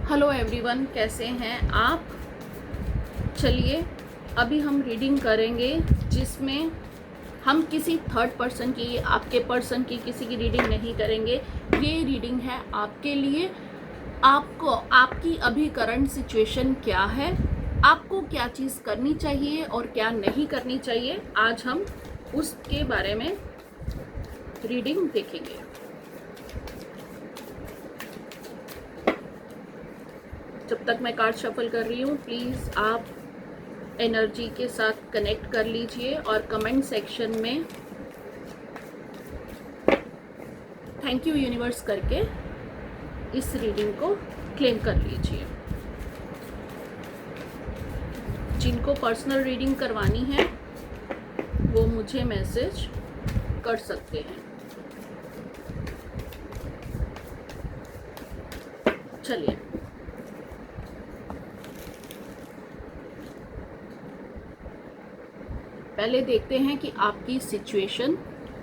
Hello everyone, कैसे हैं आप। चलिए अभी हम रीडिंग करेंगे जिसमें हम किसी थर्ड पर्सन की, आपके पर्सन की, किसी की रीडिंग नहीं करेंगे। ये रीडिंग है आपके लिए। आपको आपकी अभी करंट सिचुएशन क्या है, आपको क्या चीज़ करनी चाहिए और क्या नहीं करनी चाहिए, आज हम उसके बारे में रीडिंग देखेंगे। जब तक मैं कार्ड शफल कर रही हूँ, प्लीज़ आप एनर्जी के साथ कनेक्ट कर लीजिए और कमेंट सेक्शन में थैंक यू यूनिवर्स करके इस रीडिंग को क्लेम कर लीजिए। जिनको पर्सनल रीडिंग करवानी है वो मुझे मैसेज कर सकते हैं। चलिए पहले देखते हैं कि आपकी सिचुएशन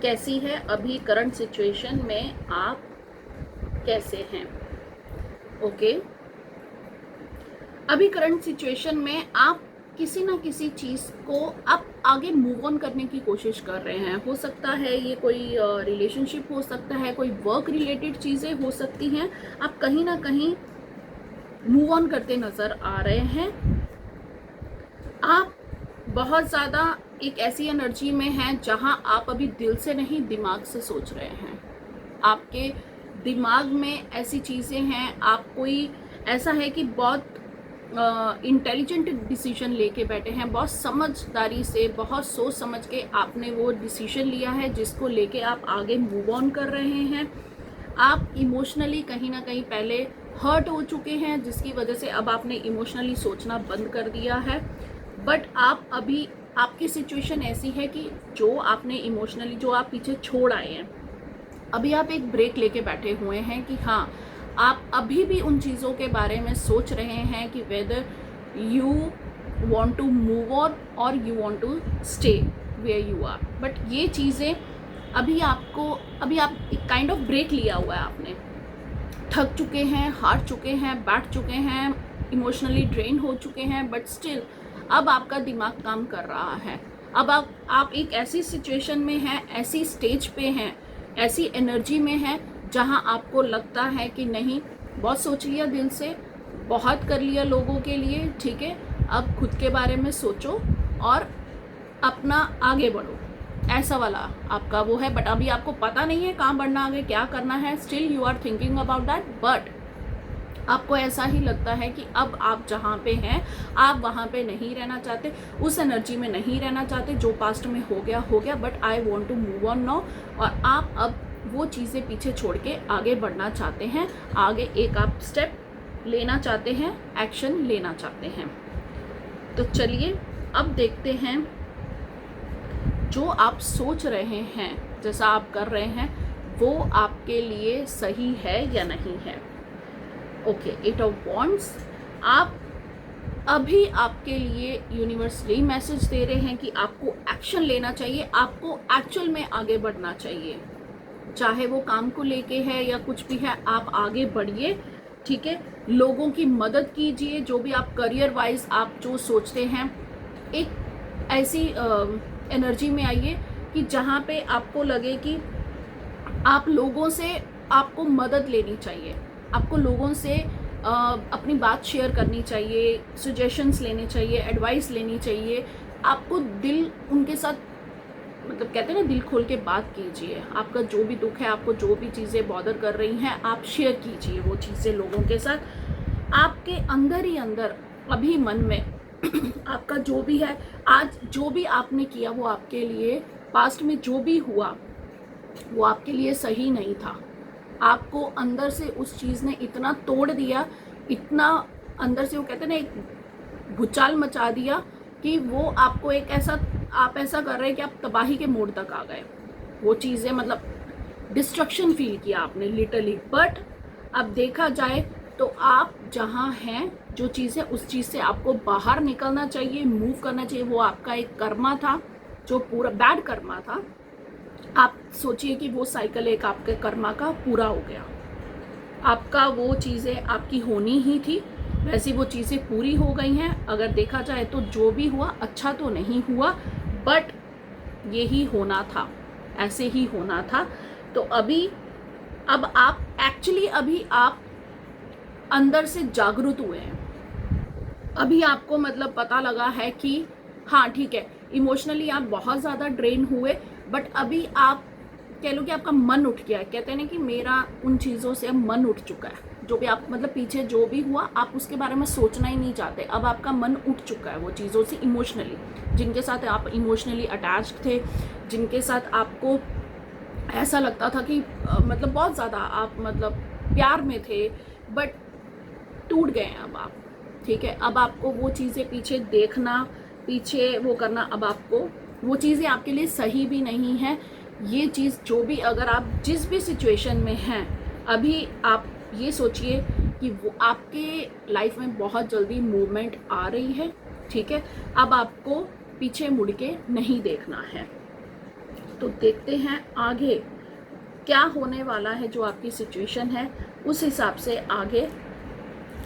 कैसी है। अभी करंट सिचुएशन में आप कैसे हैं। ओके, अभी करंट सिचुएशन में आप किसी ना किसी चीज़ को आप आगे मूव ऑन करने की कोशिश कर रहे हैं। हो सकता है ये कोई रिलेशनशिप हो सकता है, कोई वर्क रिलेटेड चीज़ें हो सकती हैं। आप कहीं ना कहीं मूव ऑन करते नज़र आ रहे हैं। आप बहुत ज़्यादा एक ऐसी एनर्जी में हैं जहां आप अभी दिल से नहीं दिमाग से सोच रहे हैं। आपके दिमाग में ऐसी चीज़ें हैं, आप कोई ऐसा है कि बहुत इंटेलिजेंट डिसीजन लेके बैठे हैं, बहुत समझदारी से, बहुत सोच समझ के आपने वो डिसीजन लिया है जिसको लेके आप आगे मूव ऑन कर रहे हैं। आप इमोशनली कहीं ना कहीं पहले हर्ट हो चुके हैं, जिसकी वजह से अब आपने इमोशनली सोचना बंद कर दिया है। बट आप अभी, आपकी सिचुएशन ऐसी है कि जो आपने इमोशनली, जो आप पीछे छोड़ आए हैं, अभी आप एक ब्रेक लेके बैठे हुए हैं कि हाँ, आप अभी भी उन चीज़ों के बारे में सोच रहे हैं कि whether you want to move on और you want to stay where you are. But ये चीज़ें अभी आपको, अभी आप एक काइंड ऑफ ब्रेक लिया हुआ है। आपने थक चुके हैं, हार चुके हैं, बैठ चुके हैं, इमोशनली ड्रेन हो चुके हैं, बट स्टिल अब आपका दिमाग काम कर रहा है। अब आप एक ऐसी सिचुएशन में हैं, ऐसी स्टेज पे हैं, ऐसी एनर्जी में हैं जहां आपको लगता है कि नहीं, बहुत सोच लिया दिल से, बहुत कर लिया लोगों के लिए, ठीक है, अब खुद के बारे में सोचो और अपना आगे बढ़ो। ऐसा वाला आपका वो है। बट अभी आपको पता नहीं है कहाँ बढ़ना, आगे क्या करना है। Still you are thinking about that, but आपको ऐसा ही लगता है कि अब आप जहाँ पे हैं आप वहाँ पे नहीं रहना चाहते, उस एनर्जी में नहीं रहना चाहते। जो पास्ट में हो गया, but I want to move on now. और आप अब वो चीज़ें पीछे छोड़ के आगे बढ़ना चाहते हैं, आगे एक आप स्टेप लेना चाहते हैं, एक्शन लेना चाहते हैं। तो चलिए अब देखते हैं जो आप सोच रहे हैं, जैसा आप कर रहे हैं, वो आपके लिए सही है या नहीं है। Okay, 8 of wands. आप अभी, आपके लिए यूनिवर्स यही मैसेज दे रहे हैं कि आपको एक्शन लेना चाहिए, आपको एक्चुअल में आगे बढ़ना चाहिए। चाहे वो काम को लेके है या कुछ भी है, आप आगे बढ़िए, ठीक है। लोगों की मदद कीजिए, जो भी आप करियर वाइज आप जो सोचते हैं, एक ऐसी एनर्जी में आइए कि जहाँ पे आपको लगे कि आप लोगों से, आपको मदद लेनी चाहिए, आपको लोगों से अपनी बात शेयर करनी चाहिए, सजेशंस लेने चाहिए, एडवाइस लेनी चाहिए। आपको दिल उनके साथ, मतलब कहते हैं ना, दिल खोल के बात कीजिए। आपका जो भी दुख है, आपको जो भी चीज़ें बॉदर कर रही हैं, आप शेयर कीजिए वो चीज़ें लोगों के साथ। आपके अंदर ही अंदर अभी मन में आपका जो भी है, आज जो भी आपने किया वो आपके लिए, पास्ट में जो भी हुआ वो आपके लिए सही नहीं था। आपको अंदर से उस चीज़ ने इतना तोड़ दिया, इतना अंदर से, वो कहते हैं ना, एक भूचाल मचा दिया कि वो आपको एक ऐसा, आप ऐसा कर रहे हैं कि आप तबाही के मोड़ तक आ गए। वो चीज़ें, मतलब डिस्ट्रक्शन फील किया आपने लिटरली। बट अब देखा जाए तो आप जहाँ हैं, जो चीज़ है उस चीज़ से आपको बाहर निकलना चाहिए, मूव करना चाहिए। वो आपका एक कर्मा था, जो पूरा बैड कर्मा था। आप सोचिए कि वो साइकिल एक आपके कर्मा का पूरा हो गया। आपका वो चीज़ें आपकी होनी ही थी, वैसी वो चीज़ें पूरी हो गई हैं। अगर देखा जाए तो जो भी हुआ अच्छा तो नहीं हुआ, बट यही होना था, ऐसे ही होना था। तो अब आप एक्चुअली अभी आप अंदर से जागरूक हुए हैं। अभी आपको मतलब पता लगा है कि हाँ ठीक है, इमोशनली आप बहुत ज़्यादा ड्रेन हुए, बट अभी आप कह लो कि आपका मन उठ गया है। कहते हैं ना कि मेरा उन चीज़ों से अब मन उठ चुका है। जो भी आप मतलब पीछे जो भी हुआ आप उसके बारे में सोचना ही नहीं चाहते। अब आपका मन उठ चुका है वो चीज़ों से इमोशनली, जिनके साथ आप इमोशनली अटैच्ड थे, जिनके साथ आपको ऐसा लगता था कि मतलब बहुत ज़्यादा आप मतलब प्यार में थे, बट टूट गए हैं अब आप। ठीक है, अब आपको वो चीज़ें पीछे देखना, पीछे वो करना, अब आपको वो चीज़ें आपके लिए सही भी नहीं है। ये चीज़ जो भी, अगर आप जिस भी सिचुएशन में हैं अभी, आप ये सोचिए कि वो आपके लाइफ में बहुत जल्दी मूवमेंट आ रही है। ठीक है, अब आपको पीछे मुड़ के नहीं देखना है। तो देखते हैं आगे क्या होने वाला है। जो आपकी सिचुएशन है उस हिसाब से आगे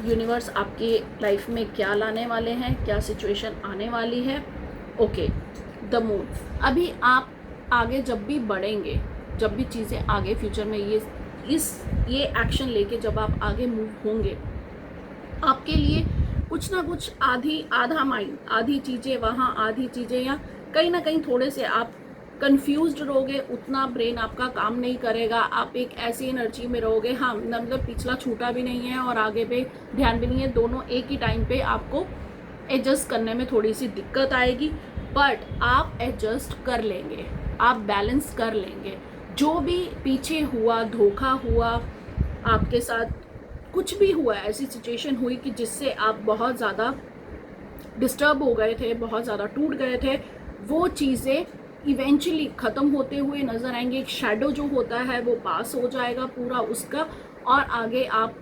यूनिवर्स आपकी लाइफ में क्या लाने वाले हैं, क्या सिचुएशन आने वाली है। Okay, the moon. अभी आप आगे जब भी बढ़ेंगे, जब भी चीज़ें आगे फ्यूचर में ये एक्शन लेके जब आप आगे मूव होंगे, आपके लिए कुछ ना कुछ आधा माइंड, आधी चीज़ें वहाँ, आधी चीज़ें यहाँ, कहीं ना कहीं थोड़े से आप कंफ्यूज्ड रहोगे, उतना ब्रेन आपका काम नहीं करेगा। आप एक ऐसी एनर्जी में रहोगे, हाँ मतलब पिछला छूटा भी नहीं है और आगे पे ध्यान भी नहीं है, दोनों एक ही टाइम पे आपको एडजस्ट करने में थोड़ी सी दिक्कत आएगी, बट आप एडजस्ट कर लेंगे, आप बैलेंस कर लेंगे। जो भी पीछे हुआ, धोखा हुआ आपके साथ, कुछ भी हुआ, ऐसी सिचुएशन हुई कि जिससे आप बहुत ज़्यादा डिस्टर्ब हो गए थे, बहुत ज़्यादा टूट गए थे, वो चीज़ें इवेंचुअली ख़त्म होते हुए नज़र आएंगे। एक शेडो जो होता है वो पास हो जाएगा पूरा उसका, और आगे आप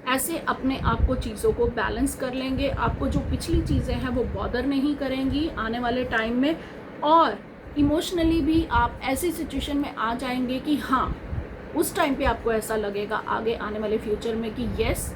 ऐसे अपने आप को चीज़ों को बैलेंस कर लेंगे। आपको जो पिछली चीज़ें हैं वो बॉदर नहीं करेंगी आने वाले टाइम में, और इमोशनली भी आप ऐसी सिचुएशन में आ जाएंगे कि हाँ, उस टाइम पे आपको ऐसा लगेगा आगे आने वाले फ्यूचर में कि यस,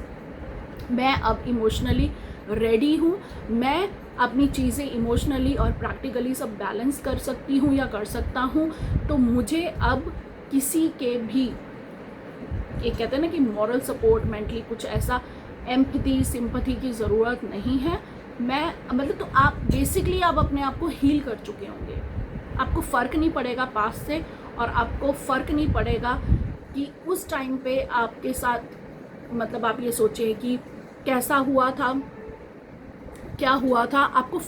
मैं अब इमोशनली रेडी हूँ, मैं अपनी चीज़ें इमोशनली और प्रैक्टिकली सब बैलेंस कर सकती हूँ या कर सकता हूँ। तो मुझे अब किसी के भी, ये कहते हैं ना कि मॉरल सपोर्ट, मेंटली कुछ ऐसा एम्पैथी, सिंपैथी की ज़रूरत नहीं है। मैं मतलब, तो आप बेसिकली आप अपने आप को हील कर चुके होंगे। आपको फ़र्क नहीं पड़ेगा पास्ट से, और आपको फ़र्क नहीं पड़ेगा कि उस टाइम पे आपके साथ, मतलब आप ये सोचें कि कैसा हुआ था, क्या हुआ था, आपको